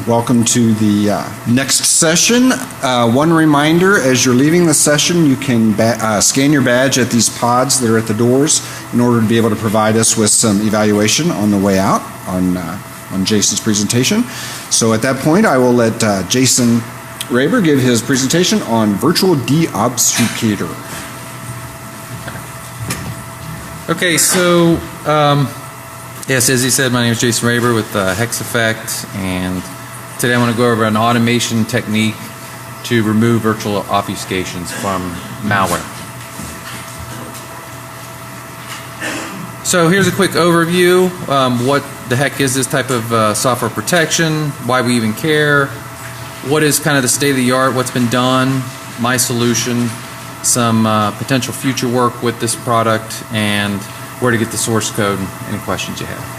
Welcome to the next session. One reminder, as you're leaving the session, you can scan your badge at these pods that are at the doors in order to be able to provide us with some evaluation on the way out on Jason's presentation. So at that point, I will let Jason Raber give his presentation on virtual Deobfuscator. Okay, so yes, as he said, my name is Jason Raber with Hex Effect, and today I want to go over an automation technique to remove virtual obfuscations from malware. So here's a quick overview. What the heck is this type of software protection? Why we even care? What is kind of the state of the art? What's been done? My solution? Some potential future work with this product, and where to get the source code and any questions you have.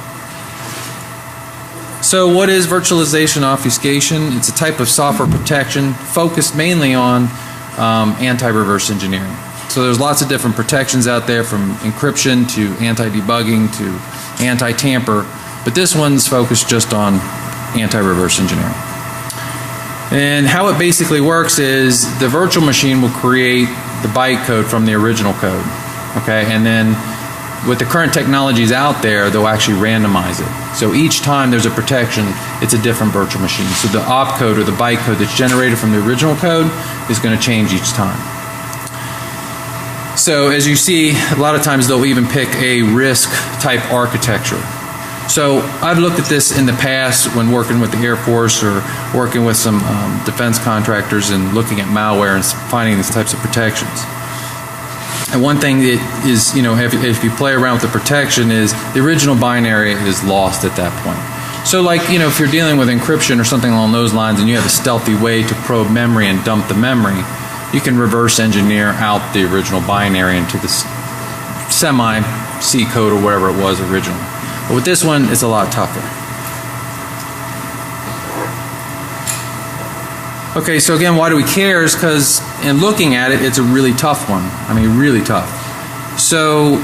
So what is virtualization obfuscation? It's a type of software protection focused mainly on anti-reverse engineering. So there's lots of different protections out there, from encryption to anti-debugging to anti-tamper, but this one's focused just on anti-reverse engineering. And how it basically works is the virtual machine will create the bytecode from the original code, okay, and then with the current technologies out there, they'll actually randomize it. So each time there's a protection, it's a different virtual machine. So the opcode or the bytecode that's generated from the original code is going to change each time. So as you see, a lot of times they'll even pick a RISC type architecture. So I've looked at this in the past when working with the Air Force or working with some defense contractors and looking at malware and finding these types of protections. And one thing that is, if you play around with the protection, is the original binary is lost at that point. So like, if you're dealing with encryption or something along those lines and you have a stealthy way to probe memory and dump the memory, you can reverse engineer out the original binary into the semi-C code or whatever it was originally. But with this one, it's a lot tougher. Okay, so again, why do we care? Is because in looking at it, it's a really tough one. I mean, really tough. So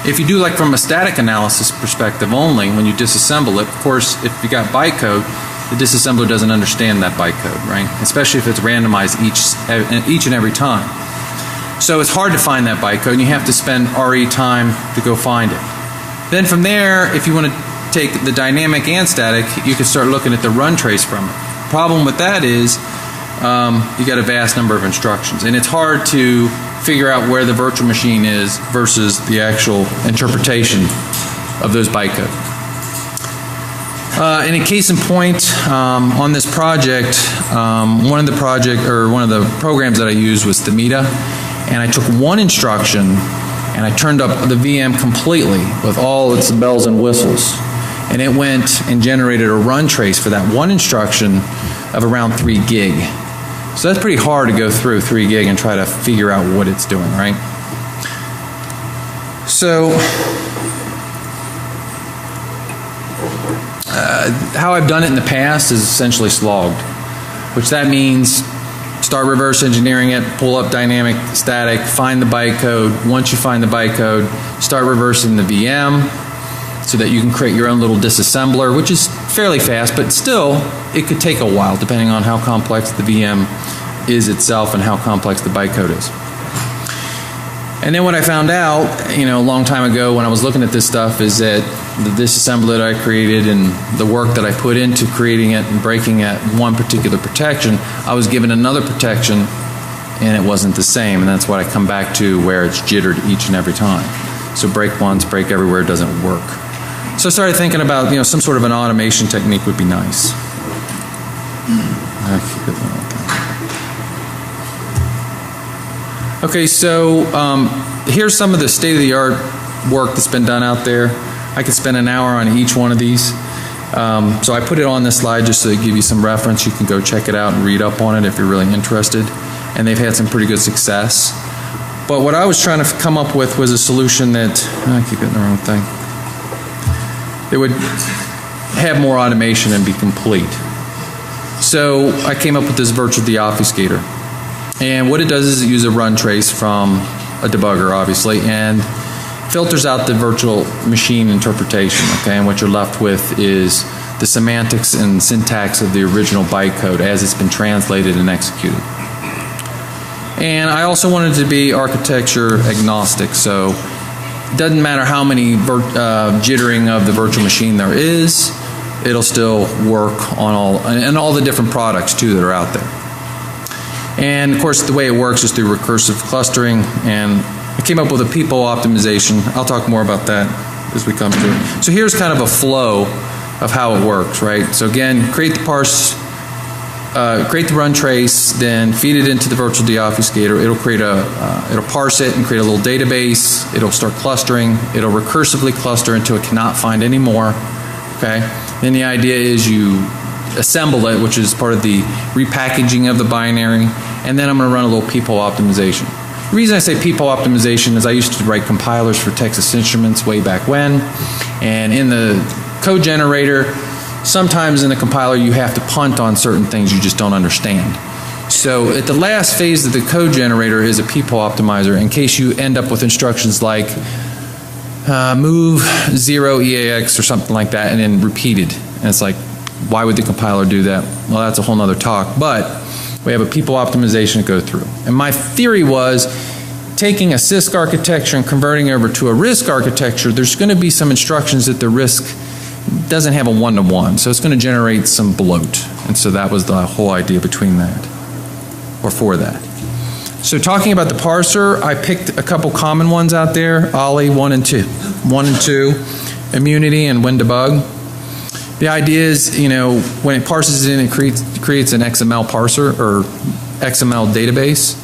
if you do like from a static analysis perspective only, when you disassemble it, of course, if you got bytecode, the disassembler doesn't understand that bytecode, right? Especially if it's randomized each and every time. So it's hard to find that bytecode, and you have to spend RE time to go find it. Then from there, if you want to take the dynamic and static, you can start looking at the run trace from it. Problem with that is you got a vast number of instructions, and it's hard to figure out where the virtual machine is versus the actual interpretation of those bytecode. And in case in point, on this project, one of the programs that I used was Themita, and I took one instruction and I turned up the VM completely with all its bells and whistles. And it went and generated a run trace for that one instruction of around 3 gig. So that's pretty hard to go through 3 gig and try to figure out what it's doing, right? So how I've done it in the past is essentially slogged, which that means start reverse engineering it, pull up dynamic, static, find the bytecode. Once you find the bytecode, start reversing the VM so that you can create your own little disassembler, which is fairly fast, but still, it could take a while depending on how complex the VM is itself and how complex the bytecode is. And then what I found out, a long time ago when I was looking at this stuff, is that the disassembler that I created and the work that I put into creating it and breaking at one particular protection, I was given another protection and it wasn't the same, and that's what I come back to, where it's jittered each and every time. So break once, break everywhere doesn't work. So I started thinking about, some sort of an automation technique would be nice. Okay, so here's some of the state-of-the-art work that's been done out there. I could spend an hour on each one of these. So I put it on this slide just to give you some reference. You can go check it out and read up on it if you're really interested. And they've had some pretty good success. But what I was trying to come up with was a solution that, I keep getting the wrong thing. It would have more automation and be complete. So I came up with this virtual Deobfuscator. And what it does is it uses a run trace from a debugger, obviously, and filters out the virtual machine interpretation, okay? And what you're left with is the semantics and syntax of the original bytecode as it's been translated and executed. And I also wanted to be architecture agnostic, so it doesn't matter how many jittering of the virtual machine there is, it'll still work on all the different products too that are out there. And of course the way it works is through recursive clustering, and I came up with a people optimization. I'll talk more about that as we come to it. So here's kind of a flow of how it works, right? So again, create the parse, create the run trace, then feed it into the virtual deobfuscator. It'll create it'll parse it and create a little database. It'll start clustering. It'll recursively cluster until it cannot find any more. Okay. Then the idea is you assemble it, which is part of the repackaging of the binary, and then I'm going to run a little people optimization. The reason I say people optimization is I used to write compilers for Texas Instruments way back when, and in the code generator, sometimes in the compiler you have to punt on certain things you just don't understand. So at the last phase of the code generator is a people optimizer in case you end up with instructions like move 0 EAX or something like that and then repeated. And it's like, why would the compiler do that? Well, that's a whole nother talk, but we have a people optimization to go through. And my theory was taking a CISC architecture and converting it over to a RISC architecture, there's going to be some instructions that the RISC doesn't have a one-to-one, so it's going to generate some bloat. And so that was the whole idea between that, or for that. So talking about the parser, I picked a couple common ones out there, Ollie 1 and 2, Immunity and WinDebug. The idea is, you know, when it parses in, it creates an XML parser or XML database.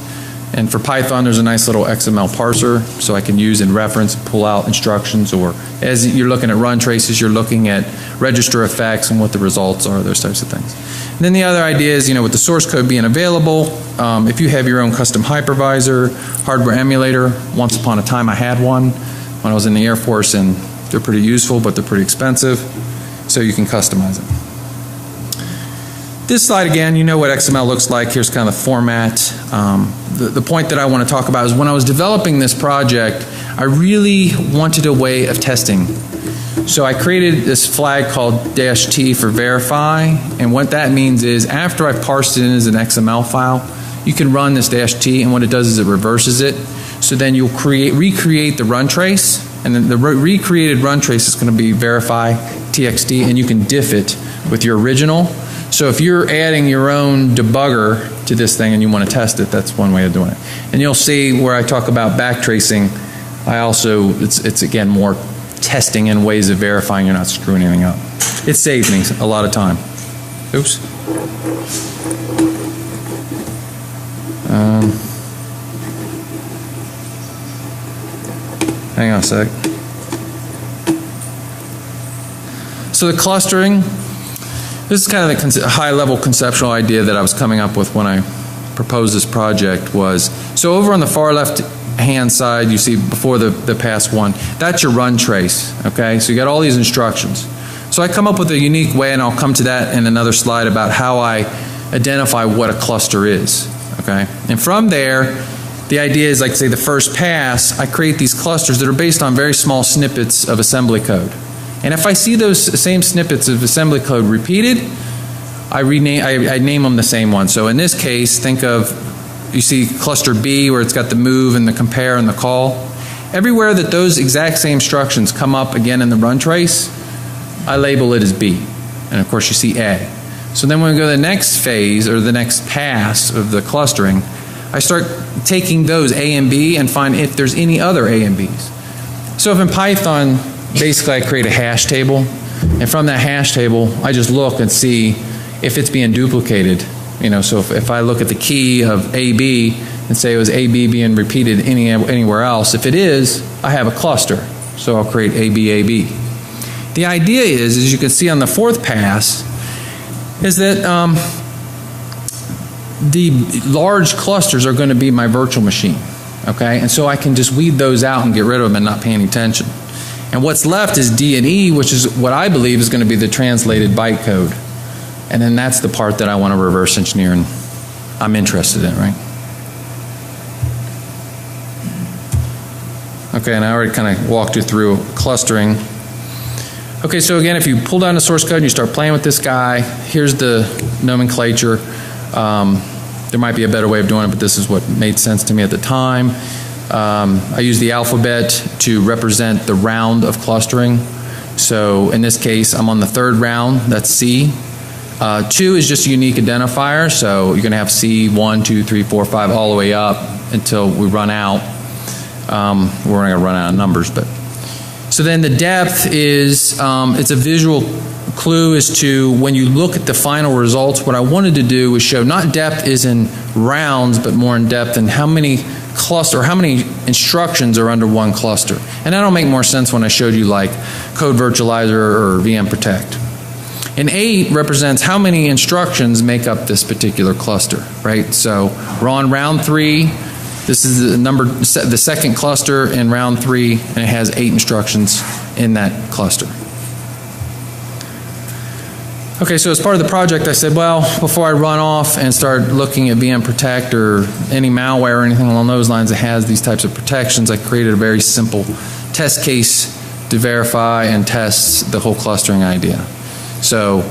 And for Python, there's a nice little XML parser so I can use and reference, pull out instructions, or as you're looking at run traces, you're looking at register effects and what the results are, those types of things. And then the other idea is, you know, with the source code being available, if you have your own custom hypervisor, hardware emulator, once upon a time I had one when I was in the Air Force, and they're pretty useful, but they're pretty expensive, so you can customize it. This slide again, you know what XML looks like. Here's kind of the format. The point that I want to talk about is when I was developing this project, I really wanted a way of testing. So I created this flag called -t for verify, and what that means is after I've parsed it in as an XML file, you can run this -t, and what it does is it reverses it. So then you'll recreate the run trace, and then the recreated run trace is going to be verify txt, and you can diff it with your original. So if you're adding your own debugger to this thing and you want to test it, that's one way of doing it. And you'll see where I talk about backtracing, I also, it's again more testing and ways of verifying you're not screwing anything up. It saved me a lot of time. Oops. Hang on a sec. So the clustering, this is kind of the high-level conceptual idea that I was coming up with when I proposed this project was, so over on the far left-hand side, you see before the past one, that's your run trace, okay? So you got all these instructions. So I come up with a unique way, and I'll come to that in another slide about how I identify what a cluster is, okay? And from there, the idea is, like say the first pass, I create these clusters that are based on very small snippets of assembly code. And if I see those same snippets of assembly code repeated, I name them the same one. So in this case, think of, you see cluster B where it's got the move and the compare and the call. Everywhere that those exact same instructions come up again in the run trace, I label it as B. And of course you see A. So then when we go to the next phase or the next pass of the clustering, I start taking those A and B and find if there's any other A and Bs. So if in Python, basically I create a hash table, and from that hash table I just look and see if it's being duplicated. You know, so if I look at the key of AB and say it was AB being repeated anywhere else, if it is, I have a cluster. So I'll create AB. The idea is, as you can see on the fourth pass, is that the large clusters are going to be my virtual machine. Okay, and so I can just weed those out and get rid of them and not pay any attention. And what's left is D and E, which is what I believe is going to be the translated bytecode. And then that's the part that I want to reverse engineer and I'm interested in, right? Okay, and I already kind of walked you through clustering. Okay, so again, if you pull down the source code and you start playing with this guy, here's the nomenclature. There might be a better way of doing it, but this is what made sense to me at the time. I use the alphabet to represent the round of clustering. So in this case, I'm on the third round, that's C. 2 is just a unique identifier, so you're going to have C, 1, 2, 3, 4, 5, all the way up until we run out. We're going to run out of numbers, but. So then the depth is, it's a visual clue as to when you look at the final results. What I wanted to do was show not depth is in rounds, but more in depth in how many how many instructions are under one cluster. And that'll make more sense when I showed you like code virtualizer or VM protect. And 8 represents how many instructions make up this particular cluster, right? So we're on round 3. This is the second cluster in round 3, and it has 8 instructions in that cluster. Okay, so as part of the project, I said, well, before I run off and start looking at VM Protect or any malware or anything along those lines that has these types of protections, I created a very simple test case to verify and test the whole clustering idea. So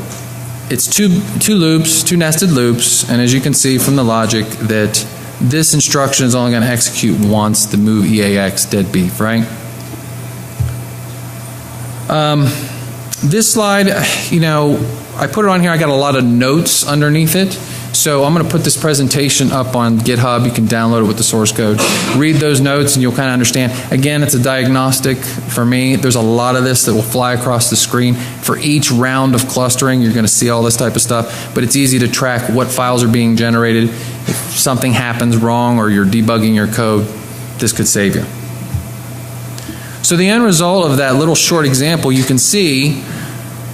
it's two loops, 2 nested loops, and as you can see from the logic that this instruction is only going to execute once, the move EAX dead beef, right? This slide, you know, I put it on here, I got a lot of notes underneath it. So I'm going to put this presentation up on GitHub. You can download it with the source code. Read those notes and you'll kind of understand. Again, it's a diagnostic for me. There's a lot of this that will fly across the screen. For each round of clustering, you're going to see all this type of stuff. But it's easy to track what files are being generated. If something happens wrong or you're debugging your code, this could save you. So the end result of that little short example, you can see,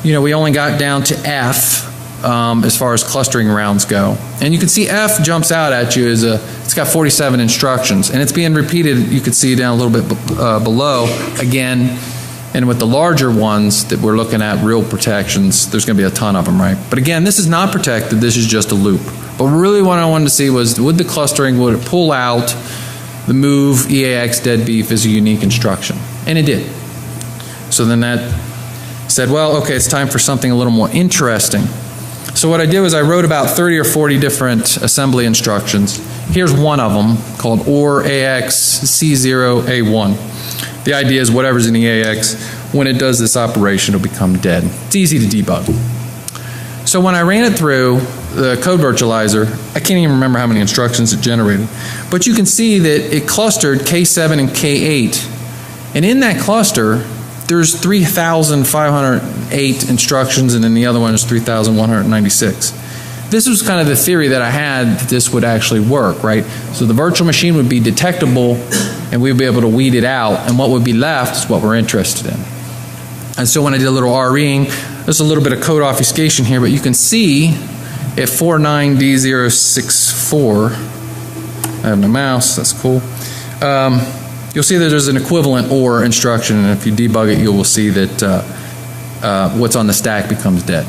you know, we only got down to F. As far as clustering rounds go. And you can see F jumps out at you as it's got 47 instructions and it's being repeated, you can see down a little bit below again, and with the larger ones that we're looking at, real protections, there's going to be a ton of them, right? But again, this is not protected, this is just a loop. But really what I wanted to see was, would the clustering, would it pull out the move EAX dead beef as a unique instruction? And it did. So then that said, well, okay, it's time for something a little more interesting. So what I did was I wrote about 30 or 40 different assembly instructions. Here's one of them called OR AX C0 A1. The idea is whatever's in the AX, when it does this operation, it'll become dead. It's easy to debug. So when I ran it through the code virtualizer, I can't even remember how many instructions it generated. But you can see that it clustered K7 and K8. And in that cluster, there's 3,508 instructions, and then the other one is 3,196. This was kind of the theory that I had that this would actually work, right? So the virtual machine would be detectable, and we'd be able to weed it out, and what would be left is what we're interested in. And so when I did a little REing, there's a little bit of code obfuscation here, but you can see at 49D064, I have my mouse, that's cool. You'll see that there's an equivalent OR instruction, and if you debug it, you will see that what's on the stack becomes dead.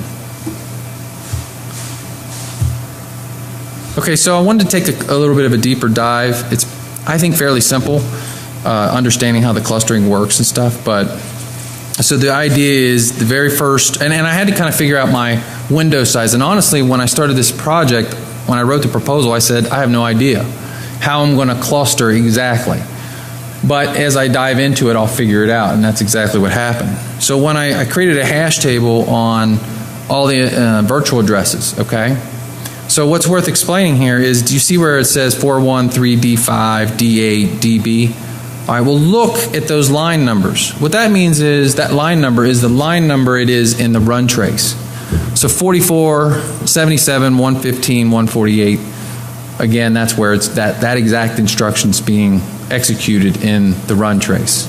Okay, so I wanted to take a little bit of a deeper dive. It's, I think, fairly simple, understanding how the clustering works and stuff, but so the idea is the very first, and I had to kind of figure out my window size, and honestly, when I started this project, when I wrote the proposal, I said, I have no idea how I'm going to cluster exactly. But as I dive into it, I'll figure it out, and that's exactly what happened. So when I created a hash table on all the virtual addresses, okay? So what's worth explaining here is, do you see where it says 413D5, D8, DB? All right, well, look at those line numbers. What that means is that line number is the line number it is in the run trace. So 44, 77, 115, 148. Again, that's where it's that exact instruction's being executed in the run trace.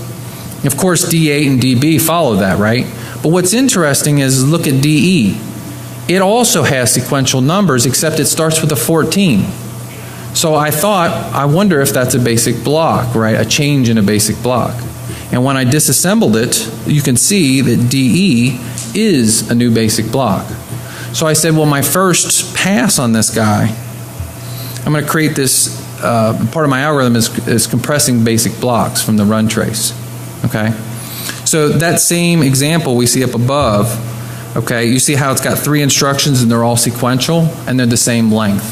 Of course, D8 and DB follow that, right? But what's interesting is look at DE. It also has sequential numbers, except it starts with a 14. So I thought, I wonder if that's a basic block, right? A change in a basic block. And when I disassembled it, you can see that DE is a new basic block. So I said, well, my first pass on this guy, I'm going to create this, part of my algorithm is compressing basic blocks from the run trace, okay? So that same example we see up above, okay, you see how it's got 3 instructions and they're all sequential and they're the same length.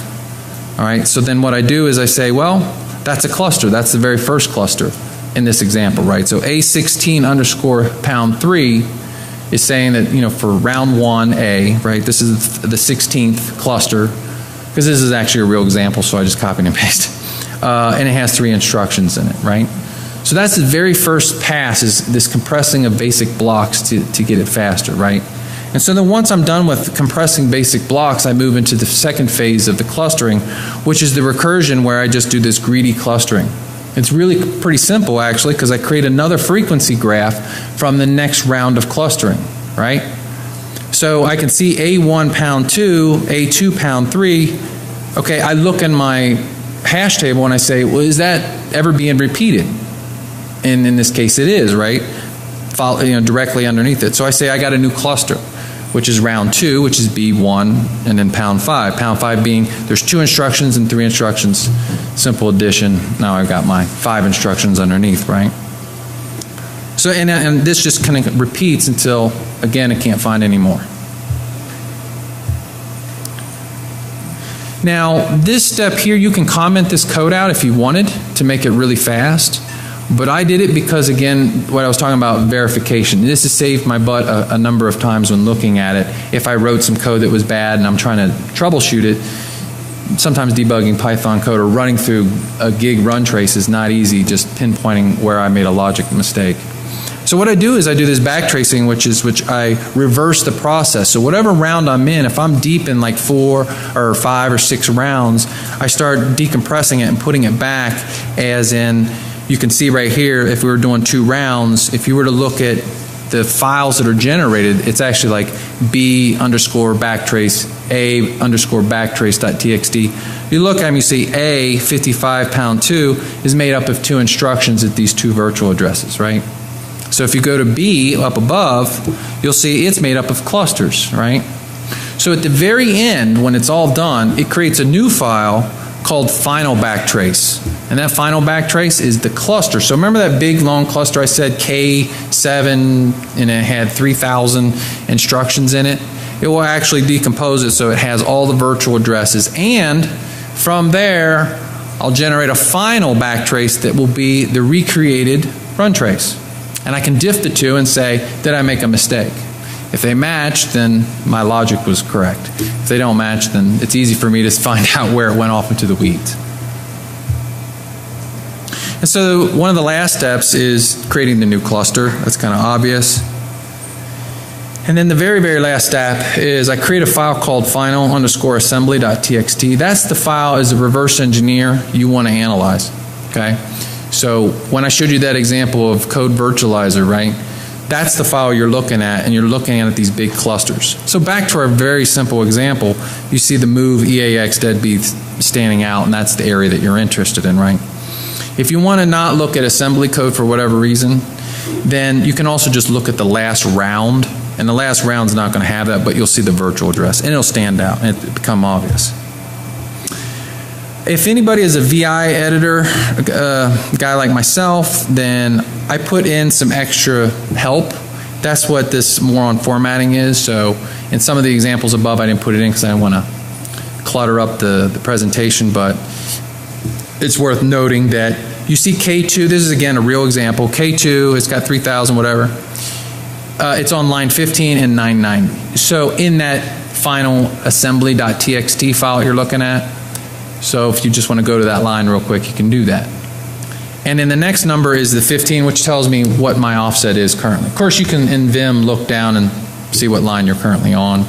All right, so then what I do is I say, well, that's a cluster. That's the very first cluster in this example, right? So A16_pound3 is saying that, you know, for round 1A, right, this is the 16th cluster, because this is actually a real example, so I just copied and pasted. And it has 3 instructions in it, right? So that's the very first pass, is this compressing of basic blocks to get it faster, right? And so then once I'm done with compressing basic blocks, I move into the second phase of the clustering, which is the recursion, where I just do this greedy clustering. It's really pretty simple, actually, because I create another frequency graph from the next round of clustering, right? So I can see A1 pound 2, A2 pound 3. Okay, I look in my hash table and I say, well, is that ever being repeated? And in this case it is, right? Directly underneath it. So I say I got a new cluster, which is round 2, which is B1, and then pound 5. Pound 5 being there's 2 instructions and 3 instructions. Simple addition. Now I've got my 5 instructions underneath, right? So and this just kind of repeats until, again, it can't find any more. Now this step here, you can comment this code out if you wanted to make it really fast. But I did it because, again, what I was talking about, verification. This has saved my butt a number of times when looking at it. If I wrote some code that was bad and I'm trying to troubleshoot it, sometimes debugging Python code or running through a gig run trace is not easy, just pinpointing where I made a logic mistake. So what I do is I do this backtracing, which I reverse the process. So whatever round I'm in, if I'm deep in like 4 or 5 or 6 rounds, I start decompressing it and putting it back, as in, you can see right here, if we were doing 2 rounds, if you were to look at the files that are generated, it's actually like B_backtrace, A_backtrace.txt. You look at them, you see A55 pound 2 is made up of 2 instructions at these 2 virtual addresses, right? So if you go to B up above, you'll see it's made up of clusters, right? So at the very end, when it's all done, it creates a new file called final backtrace. And that final backtrace is the cluster. So remember that big long cluster I said, K7, and it had 3,000 instructions in it? It will actually decompose it so it has all the virtual addresses. And from there, I'll generate a final backtrace that will be the recreated run trace. And I can diff the 2 and say, did I make a mistake? If they match, then my logic was correct. If they don't match, then it's easy for me to find out where it went off into the weeds. And so one of the last steps is creating the new cluster. That's kind of obvious. And then the very, very last step is I create a file called final_assembly.txt. That's the file as a reverse engineer you want to analyze. Okay? So when I showed you that example of code virtualizer, right? That's the file you're looking at, and you're looking at these big clusters. So back to our very simple example, you see the move EAX deadbeat standing out, and that's the area that you're interested in, right? If you want to not look at assembly code for whatever reason, then you can also just look at the last round, and the last round's not going to have that, but you'll see the virtual address, and it'll stand out, and it'll become obvious. If anybody is a VI editor, a guy like myself, then I put in some extra help. That's what this more on formatting is. So in some of the examples above, I didn't put it in because I didn't want to clutter up the presentation, but it's worth noting that you see K2, this is again a real example. K2, it's got 3,000 whatever. It's on line 15 and 990. So in that final assembly.txt file you're looking at, so if you just want to go to that line real quick, you can do that. And then the next number is the 15, which tells me what my offset is currently. Of course, you can in Vim look down and see what line you're currently on.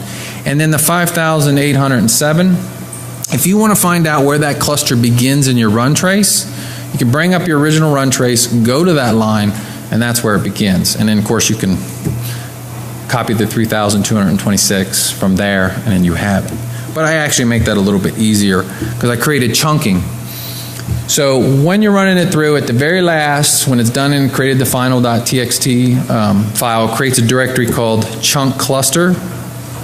And then the 5,807, if you want to find out where that cluster begins in your run trace, you can bring up your original run trace, go to that line, and that's where it begins. And then, of course, you can copy the 3,226 from there, and then you have it. But I actually make that a little bit easier because I created chunking. So when you're running it through, at the very last, when it's done and created the final.txt file, it creates a directory called chunk cluster.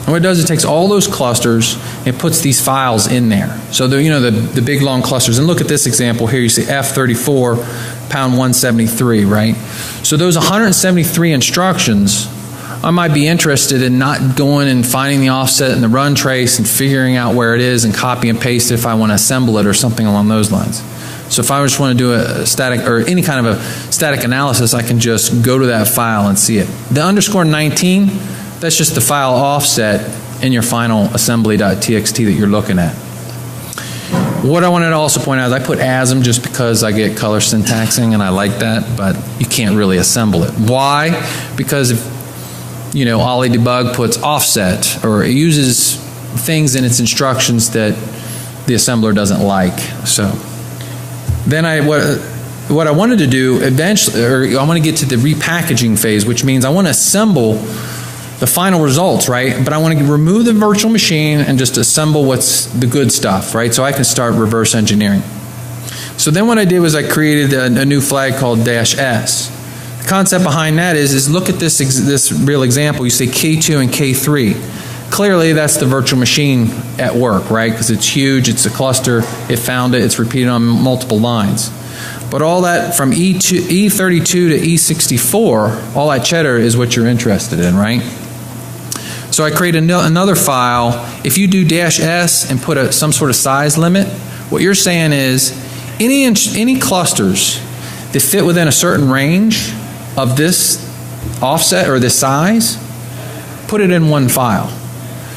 And what it does, it takes all those clusters and puts these files in there. So the big long clusters. And look at this example here. You see F34 pound 173, right? So those 173 instructions, I might be interested in not going and finding the offset and the run trace and figuring out where it is and copy and paste it if I want to assemble it or something along those lines. So if I just want to do a static or any kind of a static analysis, I can just go to that file and see it. The _19, that's just the file offset in your final assembly.txt that you're looking at. What I wanted to also point out is I put ASM just because I get color syntaxing and I like that, but you can't really assemble it. Why? Because if Ollie debug puts offset, or it uses things in its instructions that the assembler doesn't like. So then what I wanted to do eventually, or I want to get to the repackaging phase, which means I want to assemble the final results, right? But I want to remove the virtual machine and just assemble what's the good stuff, right? So I can start reverse engineering. So then what I did was I created a new flag called -s. The concept behind that is look at this real example. You say K2 and K3. Clearly that's the virtual machine at work, right? Because it's huge, it's a cluster, it found it, it's repeated on multiple lines. But all that from E32 to E64, all that cheddar is what you're interested in, right? So I create another file. If you do -s and put some sort of size limit, what you're saying is any clusters that fit within a certain range of this offset or this size, put it in one file.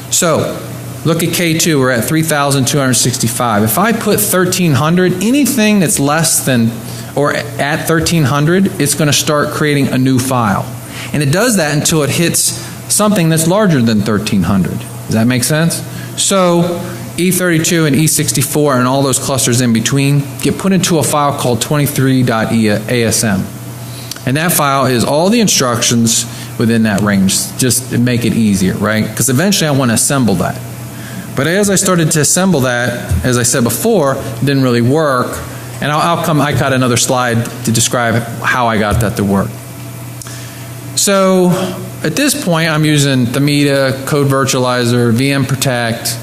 So look at K2, we're at 3,265. If I put 1,300, anything that's less than or at 1,300, it's going to start creating a new file. And it does that until it hits something that's larger than 1,300. Does that make sense? So E32 and E64 and all those clusters in between get put into a file called 23.asm. And that file is all the instructions within that range, just to make it easier, right? Because eventually I want to assemble that. But as I started to assemble that, as I said before, it didn't really work. And I got another slide to describe how I got that to work. So at this point, I'm using Themeda, Code Virtualizer, VM Protect.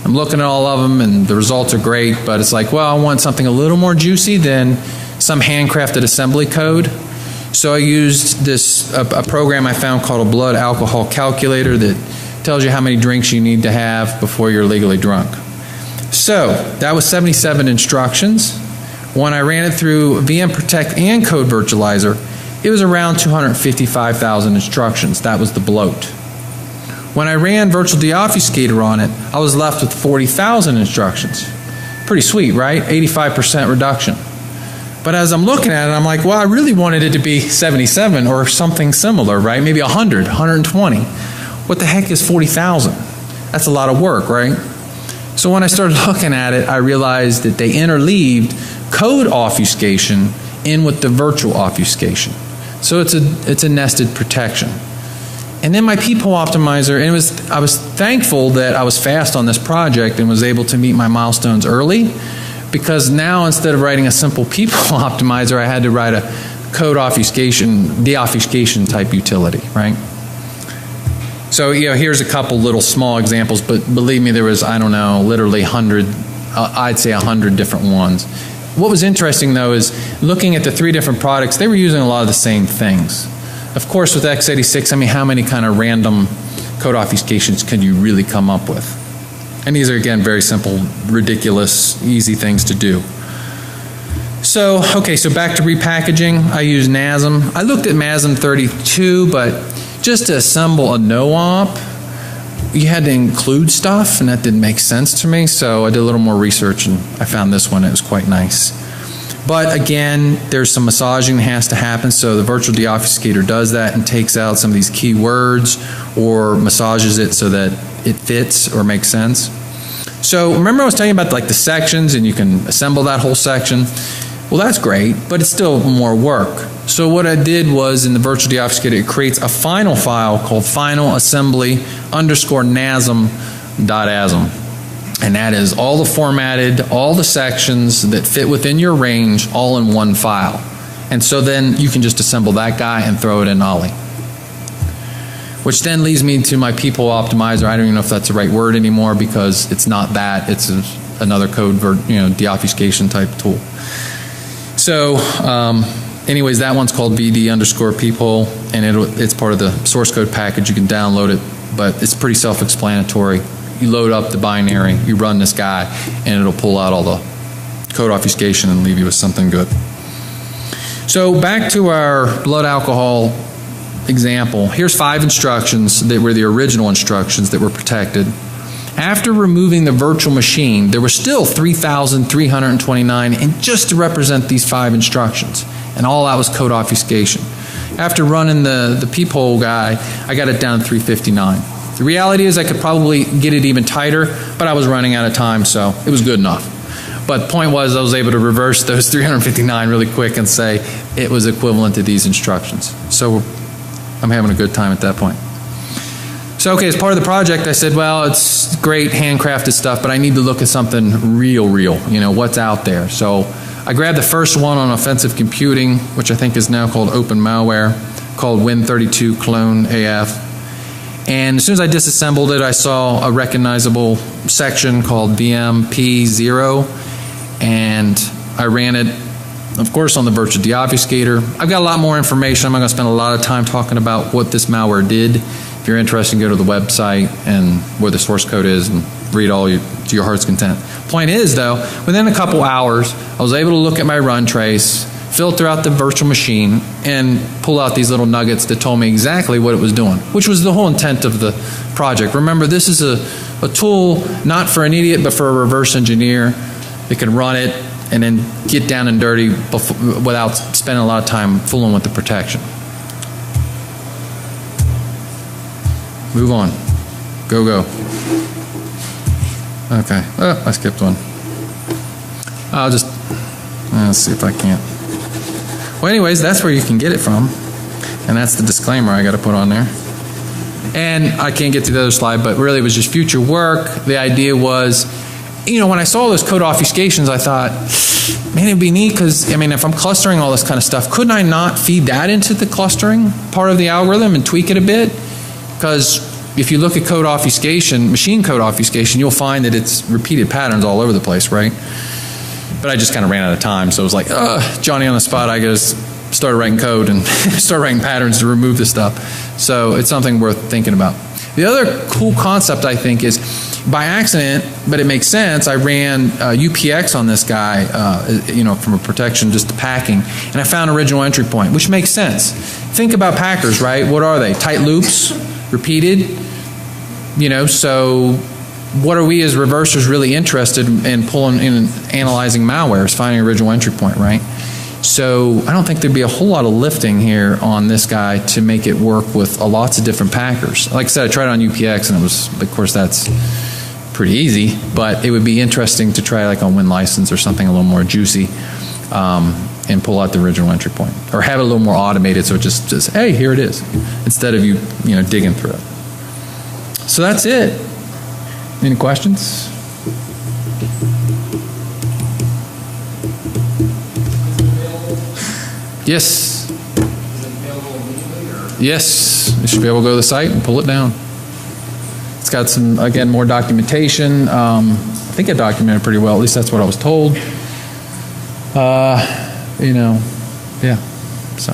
I'm looking at all of them, and the results are great. But it's like, well, I want something a little more juicy than some handcrafted assembly code. So I used a program I found called a blood alcohol calculator that tells you how many drinks you need to have before you're legally drunk. So that was 77 instructions. When I ran it through VM Protect and Code Virtualizer, it was around 255,000 instructions. That was the bloat. When I ran Virtual Deobfuscator on it, I was left with 40,000 instructions. Pretty sweet, right? 85% reduction. But as I'm looking at it, I'm like, well, I really wanted it to be 77 or something similar, right? Maybe 100, 120. What the heck is 40,000? That's a lot of work, right? So when I started looking at it, I realized that they interleaved code obfuscation in with the virtual obfuscation. So it's a nested protection. And then my people optimizer, and I was thankful that I was fast on this project and was able to meet my milestones early, because now instead of writing a simple people optimizer, I had to write a code deobfuscation type utility, right? So here's a couple little small examples, but believe me, there was, I don't know, literally 100, I'd say 100 different ones. What was interesting though is looking at the 3 different products, they were using a lot of the same things. Of course with x86, I mean, how many kind of random code obfuscations can you really come up with? And these are, again, very simple, ridiculous, easy things to do. So, okay, so back to repackaging. I use NASM. I looked at MASM 32, but just to assemble a no-op, you had to include stuff, and that didn't make sense to me, so I did a little more research, and I found this one. It was quite nice. But again, there's some massaging that has to happen, so the virtual deobfuscator does that and takes out some of these keywords or massages it so that it fits or makes sense. So remember I was telling you about like the sections and you can assemble that whole section? Well, that's great, but it's still more work. So what I did was in the virtual deobfuscator, it creates a final file called finalassembly_nasm.asm. And that is all the formatted, all the sections that fit within your range, all in one file. And so then you can just assemble that guy and throw it in Ollie. Which then leads me to my people optimizer. I don't even know if that's the right word anymore because it's not that. It's another code, deobfuscation type tool. So anyways, that one's called VD_peephole, and it's part of the source code package. You can download it, but it's pretty self-explanatory. You load up the binary, you run this guy, and it'll pull out all the code obfuscation and leave you with something good. So back to our blood alcohol example. Here's 5 instructions that were the original instructions that were protected. After removing the virtual machine, there were still 3,329, and just to represent these 5 instructions, and all that was code obfuscation. After running the peephole guy, I got it down to 359. The reality is I could probably get it even tighter, but I was running out of time, so it was good enough. But the point was I was able to reverse those 359 really quick and say it was equivalent to these instructions. So I'm having a good time at that point. So okay, as part of the project I said, well, it's great handcrafted stuff, but I need to look at something real, you know, what's out there. So I grabbed the first one on offensive computing, which I think is now called open malware, called Win32 Clone AF. And as soon as I disassembled it, I saw a recognizable section called VMP0, and I ran it, of course, on the virtual deobfuscator. I've got a lot more information. I'm not going to spend a lot of time talking about what this malware did. If you're interested, go to the website and where the source code is and read all to your heart's content. Point is, though, within a couple hours, I was able to look at my run trace, filter out the virtual machine, and pull out these little nuggets that told me exactly what it was doing, which was the whole intent of the project. Remember, this is a tool not for an idiot, but for a reverse engineer that can run it and then get down and dirty without spending a lot of time fooling with the protection. Move on. Go. Okay. Oh, I skipped one. Let's see if I can't. Well, anyways, that's where you can get it from. And that's the disclaimer I got to put on there. And I can't get to the other slide, but really it was just future work. The idea was, you know, when I saw those code obfuscations, I thought, man, it'd be neat because, I mean, if I'm clustering all this kind of stuff, couldn't I not feed that into the clustering part of the algorithm and tweak it a bit? Because if you look at code obfuscation, machine code obfuscation, you'll find that it's repeated patterns all over the place, right? But I just kind of ran out of time, so it was like, Johnny on the spot, I just started writing code and start writing patterns to remove this stuff. So it's something worth thinking about. The other cool concept, I think, is by accident, but it makes sense, I ran UPX on this guy, you know, from a protection just to packing, and I found original entry point, which makes sense. Think about packers, right? What are they? Tight loops, repeated, you know, so what are we as reversers really interested in pulling in and analyzing malware is finding original entry point, right? So I don't think there'd be a whole lot of lifting here on this guy to make it work with lots of different packers. Like I said, I tried it on UPX and it was, of course, that's pretty easy, but it would be interesting to try like on WinLicense or something a little more juicy and pull out the original entry point. Or have it a little more automated so it just says, hey, here it is, instead of you know, digging through it. So that's it. Any questions? Yes. Yes. You should be able to go to the site and pull it down. It's got some, again, more documentation. I think I documented pretty well. At least that's what I was told. You know, yeah. So.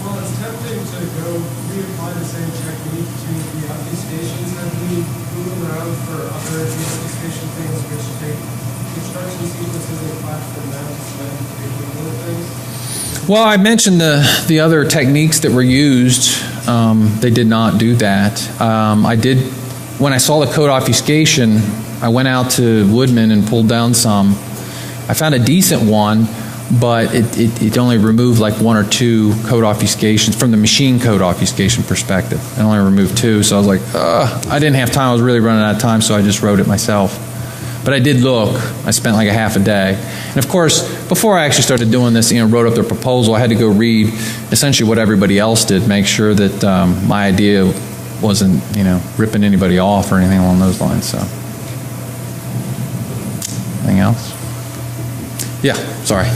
Well, it's tempting to go reapply the same technique to the obfuscations. Have we moved around for other obfuscation things which take instruction sequences and class them down to spend particular things? Well, I mentioned the other techniques that were used. They did not do that. I did, when I saw the code obfuscation, I went out to Woodman and pulled down some. I found a decent one, but it only removed like 1 or 2 code obfuscations from the machine code obfuscation perspective. It only removed 2, so I was like, I didn't have time. I was really running out of time, so I just wrote it myself. But I did look. I spent like a half a day. And of course, before I actually started doing this, you know, wrote up their proposal, I had to go read essentially what everybody else did, make sure that my idea wasn't, you know, ripping anybody off or anything along those lines. So, anything else? Yeah, sorry.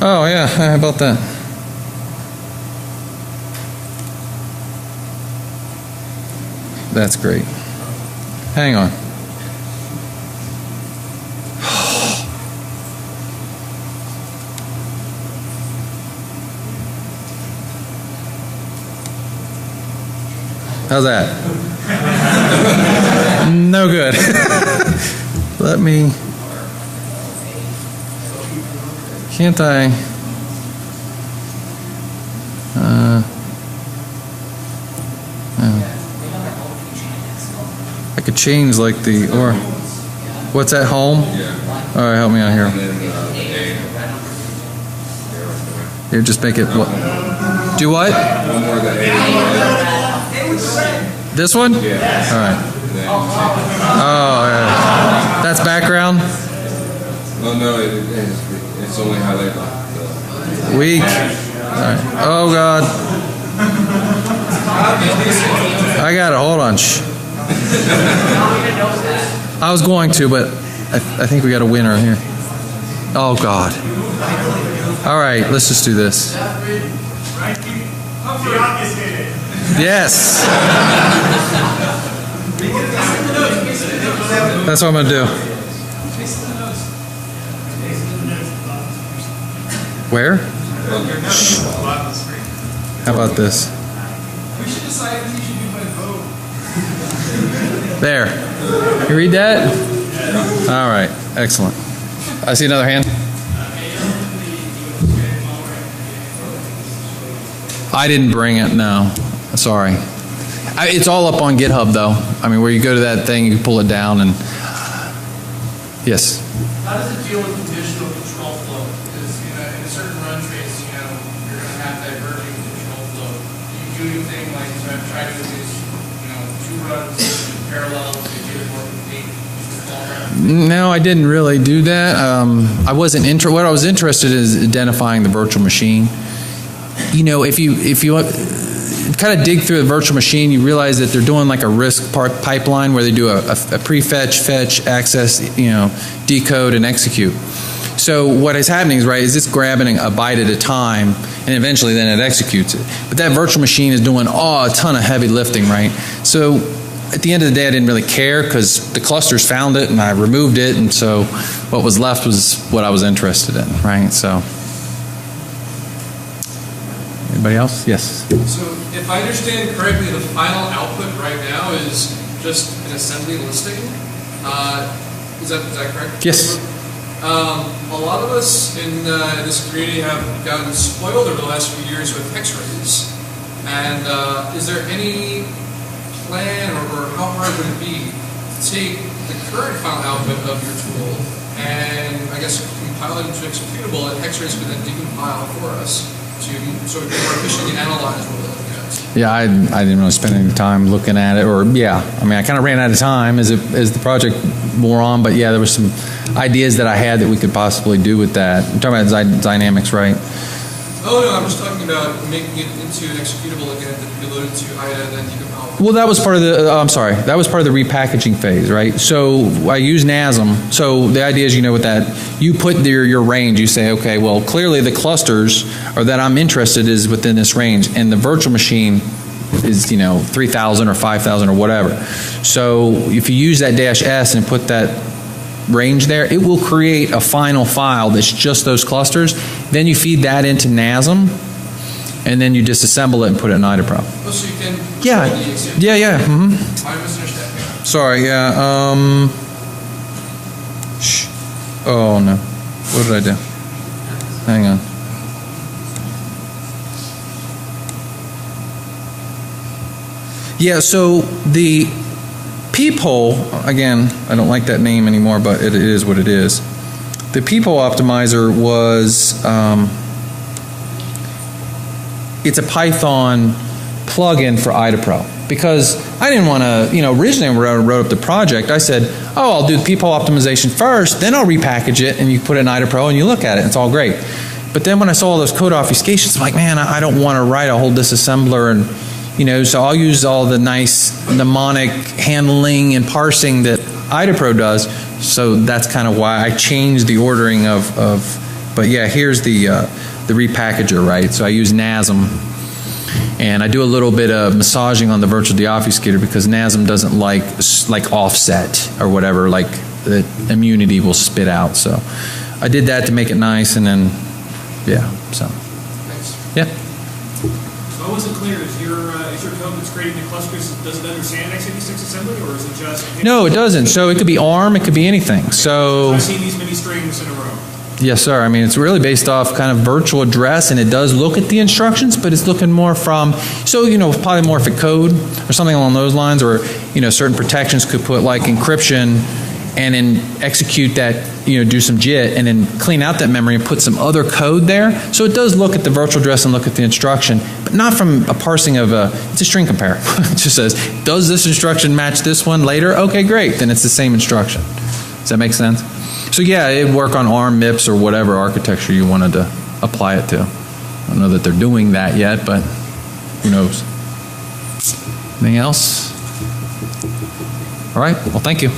Oh yeah, how about that? That's great. Hang on. How's that? No good. Let me. Can't I? I could change like the or. What's at home? All right, help me out here. Here, just make it what? Do what? One more than This one? Yeah. All right. Oh, yeah. That's background? Oh, no, it's only highlighted. Weak. All right. Oh, God. I got it. Hold on. Shh. I was going to, but I think we got a winner here. Oh, God. All right, let's just do this. Yes. That's what I'm going to do. Where? Shh. How about this? We should decide who should do by vote. There. You read that? All right. Excellent. I see another hand. I didn't bring it, no. Sorry. It's all up on GitHub, though. I mean, where you go to that thing, you pull it down, and yes. How does it deal with conditional control flow? Because in a certain run trace, you're going to have diverging control flow. Do you do anything like try to do these, two runs in parallel to get it more complete? No, I didn't really do that. I wasn't what I was interested in is identifying the virtual machine. If you kind of dig through the virtual machine, you realize that they're doing like a RISC pipeline where they do a prefetch, fetch, access, decode, and execute. So what is happening is it's grabbing a byte at a time, and eventually then it executes it. But that virtual machine is doing a ton of heavy lifting, right? So at the end of the day, I didn't really care because the clusters found it and I removed it, and so what was left was what I was interested in, right? So. Anybody else? Yes. So if I understand correctly, the final output right now is just an assembly listing. Is that correct? Yes. A lot of us in this community have gotten spoiled over the last few years with X-rays. And is there any plan or how hard would it be to take the current final output of your tool and I guess compile it into executable, and X-rays could then decompile for us so we can more efficiently analyze what we're looking at? Yeah, I didn't really spend any time looking at it, or I kind of ran out of time as the project wore on, but yeah, there were some ideas that I had that we could possibly do with that. I'm talking about dynamics, right? Oh no, I'm just talking about making it into an executable again that you loaded to IDA and then decompile. Well, that was part of the, that was part of the repackaging phase, right? So I use NASM. So the idea is, with that, you put your range, you say, okay, well, clearly the clusters or that I'm interested is within this range, and the virtual machine is, 3,000 or 5,000 or whatever. So if you use that -S and put that range there, it will create a final file that's just those clusters. Then you feed that into NASM, and then you disassemble it and put it in IDAPRO. Oh, so you can... Yeah. Mm-hmm. I misunderstand. Sorry, yeah. Oh, no. What did I do? Hang on. Yeah, so the peephole, again, I don't like that name anymore, but it is what it is. The peephole optimizer was, it's a Python plugin for IDAPRO. Because I didn't want to, originally when I wrote up the project, I said, oh, I'll do the peephole optimization first, then I'll repackage it, and you put it in IDAPRO, and you look at it, it's all great. But then when I saw all those code obfuscations, I'm like, man, I don't want to write a whole disassembler, and so I'll use all the nice mnemonic handling and parsing that IDAPRO does. So that's kind of why I changed the ordering of but yeah, here's the repackager, right? So I use NASM, and I do a little bit of massaging on the virtual deobfuscator because NASM doesn't like offset or whatever, like the immunity will spit out. So I did that to make it nice, and then yeah, so Thanks. yeah. So I wasn't clear. Is your code that's creating the clusters, does it understand x86 assembly, or is it just? No, it doesn't. So it could be ARM, it could be anything. So I've seen these many strings in a row. yes, sir. I mean, it's really based off kind of virtual address, and it does look at the instructions, but it's looking more from, so, polymorphic code or something along those lines, or, certain protections could put like encryption and then execute that, do some JIT and then clean out that memory and put some other code there. So it does look at the virtual address and look at the instruction, but not from a parsing of it's a string compare. It just says, does this instruction match this one later? Okay, great. Then it's the same instruction. Does that make sense? So yeah, it'd work on ARM, MIPS, or whatever architecture you wanted to apply it to. I don't know that they're doing that yet, but who knows? Anything else? All right, well, thank you.